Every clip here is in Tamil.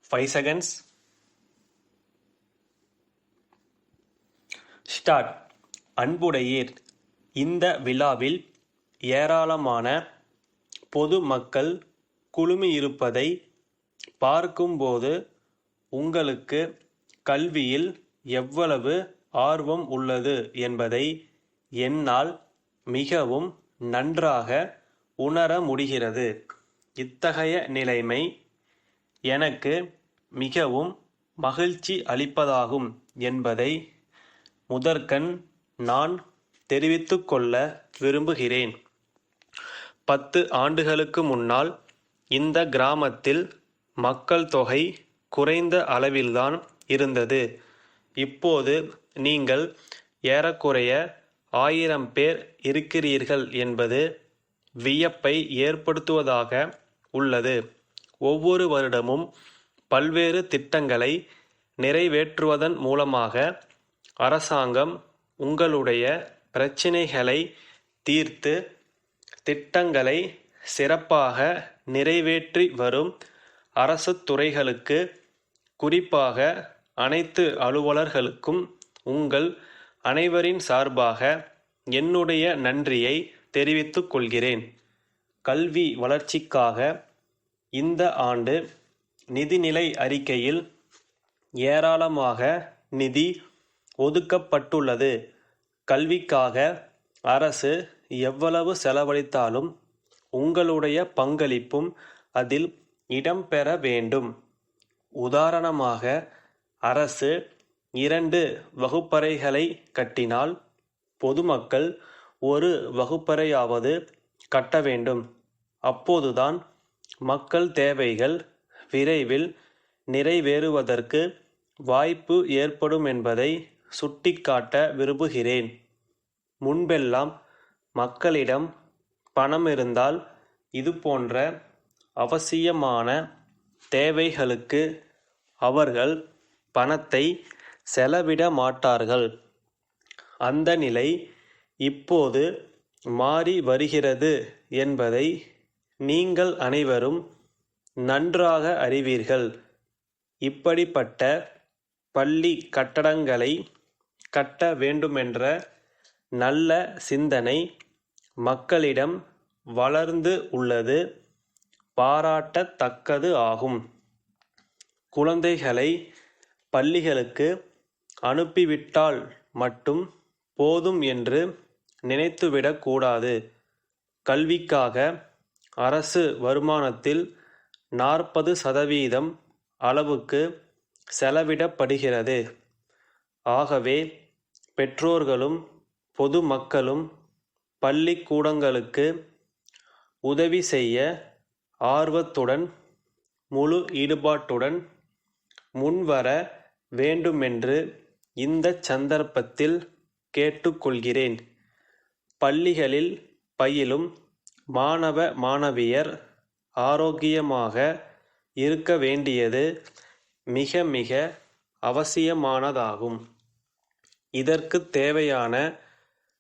5 seconds. ஸ்டார்ட். அன்புடையீர், இந்த விழாவில் ஏராளமான பொது மக்கள் குழுமியிருப்பதை பார்க்கும்போது உங்களுக்கு கல்வியில் எவ்வளவு ஆர்வம் உள்ளது என்பதை என்னால் மிகவும் நன்றாக உணர முடிகிறது. இத்தகைய நிலைமை எனக்கு மிகவும் மகிழ்ச்சி அளிப்பதாகும் என்பதை முதற்கண் நான் தெரிவித்துக்கொள்ள விரும்புகிறேன். 10 ஆண்டுகளுக்கு முன்னால் இந்த கிராமத்தில் மக்கள் தொகை குறைந்த அளவில்தான் இருந்தது. இப்போது நீங்கள் ஏறக்குறைய 1000 பேர் இருக்கிறீர்கள் என்பது வியப்பை ஏற்படுத்துவதாக உள்ளது. ஒவ்வொரு வருடமும் பல்வேறு திட்டங்களை நிறைவேற்றுவதன் மூலமாக அரசாங்கம் உங்களுடைய பிரச்சினைகளை தீர்த்து திட்டங்களை சிறப்பாக நிறைவேற்றி வரும். அரசு துறைகளுக்கு, குறிப்பாக அனைத்து அலுவலர்களுக்கும் உங்கள் அனைவரின் சார்பாக என்னுடைய நன்றியை தெரிவித்துக் கொள்கிறேன். கல்வி வளர்ச்சிக்காக இந்த ஆண்டு நிதிநிலை அறிக்கையில் ஏராளமாக நிதி ஒதுக்கப்பட்டுள்ளது. கல்விக்காக அரசு எவ்வளவு செலவழித்தாலும் உங்களுடைய பங்களிப்பும் அதில் இடம்பெற வேண்டும். உதாரணமாக, அரசு 2 வகுப்பறைகளை கட்டினால் பொதுமக்கள் 1 வகுப்பறையாவது கட்ட வேண்டும். அப்போதுதான் மக்கள் தேவைகள் விரைவில் நிறைவேறுவதற்கு வாய்ப்பு ஏற்படும் என்பதை சுட்டிக்காட்ட விரும்புகிறேன். முன்பெல்லாம் மக்களிடம் பணம் இருந்தால் இதுபோன்ற அவசியமான தேவைகளுக்கு அவர்கள் பணத்தை செலவிட மாட்டார்கள். அந்த நிலை இப்போது மாறி வருகிறது என்பதை நீங்கள் அனைவரும் நன்றாக அறிவீர்கள். இப்படிப்பட்ட பள்ளி கட்டடங்களை கட்ட வேண்டுமென்ற நல்ல சிந்தனை மக்களிடம் வளர்ந்து உள்ளது, பாராட்டத்தக்கது ஆகும். குழந்தைகளை பள்ளிகளுக்கு அனுப்பிவிட்டால் மட்டும் போதும் என்று நினைத்துவிடக் கூடாது. கல்விக்காக அரசு வருமானத்தில் 40% அளவுக்கு செலவிடப்படுகிறது. ஆகவே பெற்றோர்களும் பொதுமக்களும் பள்ளிக்கூடங்களுக்கு உதவி செய்ய ஆர்வத்துடன், முழு ஈடுபாட்டுடன் முன்வர வேண்டுமென்று இந்த சந்தர்ப்பத்தில் கேட்டுக்கொள்கிறேன். பள்ளிகளில் பயிலும் மாணவ மாணவியர் ஆரோக்கியமாக இருக்க வேண்டியது மிக மிக அவசியமானதாகும். இதற்கு தேவையான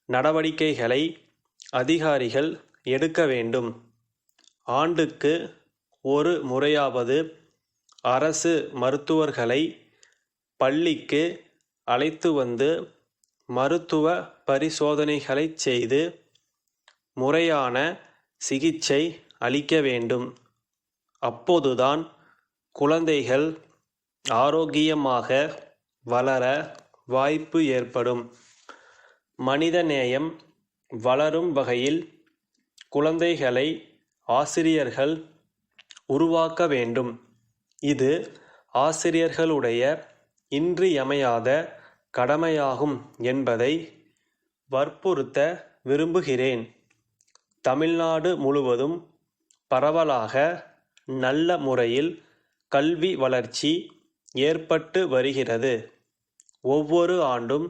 நடவடிக்கைகளை அதிகாரிகள் எடுக்க வேண்டும். ஆண்டுக்கு 1 முறையாவது அரசு மருத்துவர்களை பள்ளிக்கு அழைத்து வந்து மருத்துவ பரிசோதனைகளை செய்து முறையான சிகிச்சை அளிக்க வேண்டும். அப்போதுதான் குழந்தைகள் ஆரோக்கியமாக வளர வாய்ப்பு ஏற்படும். மனிதநேயம் வளரும் வகையில் குழந்தைகளை ஆசிரியர்கள் உருவாக்க வேண்டும். இது ஆசிரியர்களுடைய இன்றியமையாத கடமையாகும் என்பதை வற்புறுத்த விரும்புகிறேன். தமிழ்நாடு முழுவதும் பரவலாக நல்ல முறையில் கல்வி வளர்ச்சி ஏற்பட்டு வருகிறது. ஒவ்வொரு ஆண்டும்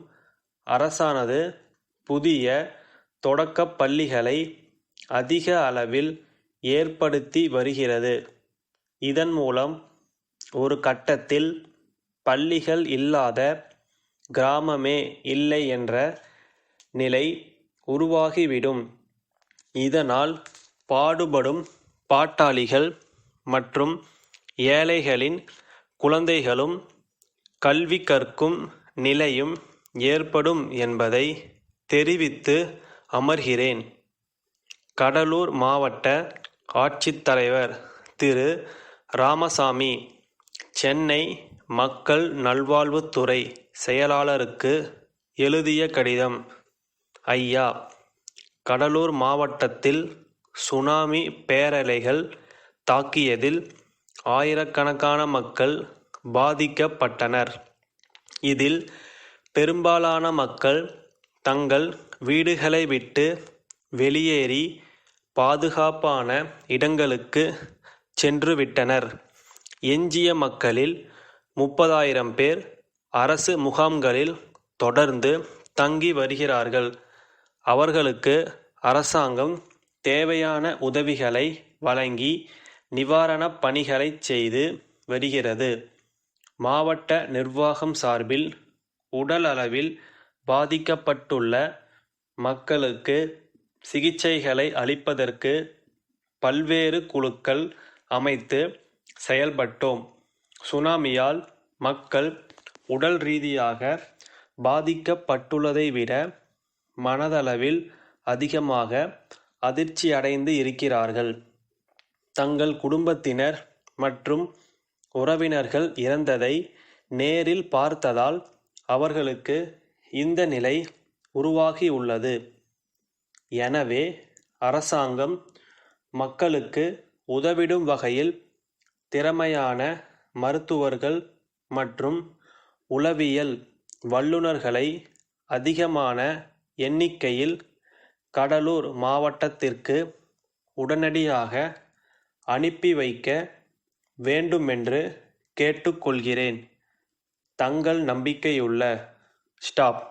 அரசானது புதிய தொடக்கப் பள்ளிகளை அதிக அளவில் ஏற்படுத்தி வருகிறது. இதன் மூலம் ஒரு கட்டத்தில் பள்ளிகள் இல்லாத கிராமமே இல்லை என்ற நிலை உருவாகிவிடும். இதனால் பாடுபடும் பாட்டாளிகள் மற்றும் ஏழைகளின் குழந்தைகளும் கல்வி கற்கும் நிலையும் ஏற்படும் என்பதை தெரிவித்து அமர்கிறேன். கடலூர் மாவட்ட ஆட்சித்தலைவர் திரு. ராமசாமி, சென்னை மக்கள் நல்வாழ்வுத்துறை செயலாளருக்கு எழுதிய கடிதம். ஐயா, கடலூர் மாவட்டத்தில் சுனாமி பேரலைகள் தாக்கியதில் ஆயிரக்கணக்கான மக்கள் பாதிக்கப்பட்டனர். இதில் பெரும்பாலான மக்கள் தங்கள் வீடுகளை விட்டு வெளியேறி பாதுகாப்பான இடங்களுக்கு சென்றுவிட்டனர். எஞ்சிய மக்களில் 30,000 பேர் அரசு முகாம்களில் தொடர்ந்து தங்கி வருகிறார்கள். அவர்களுக்கு அரசாங்கம் தேவையான உதவிகளை வழங்கி நிவாரணப் பணிகளை செய்து வருகிறது. மாவட்ட நிர்வாகம் சார்பில் உடல் அளவில் பாதிக்கப்பட்டுள்ள மக்களுக்கு சிகிச்சைகளை அளிப்பதற்கு பல்வேறு குழுக்கள் அமைத்து செயல்பட்டோம். சுனாமியால் மக்கள் உடல் ரீதியாக பாதிக்கப்பட்டுள்ளதை விட மனதளவில் அதிகமாக அதிர்ச்சியடைந்து இருக்கிறார்கள். தங்கள் குடும்பத்தினர் மற்றும் உறவினர்கள் இறந்ததை நேரில் பார்த்ததால் அவர்களுக்கு இந்த நிலை உருவாகியுள்ளது. எனவே அரசாங்கம் மக்களுக்கு உதவிடும் வகையில் திறமையான மருத்துவர்கள் மற்றும் உளவியல் வல்லுநர்களை அதிகமான எண்ணிக்கையில் கடலூர் மாவட்டத்திற்கு உடனடியாக அனுப்பி வைக்க வேண்டுமென்று கேட்டுக்கொள்கிறேன். தங்கள் நம்பிக்கையுள்ள ஸ்டாப்.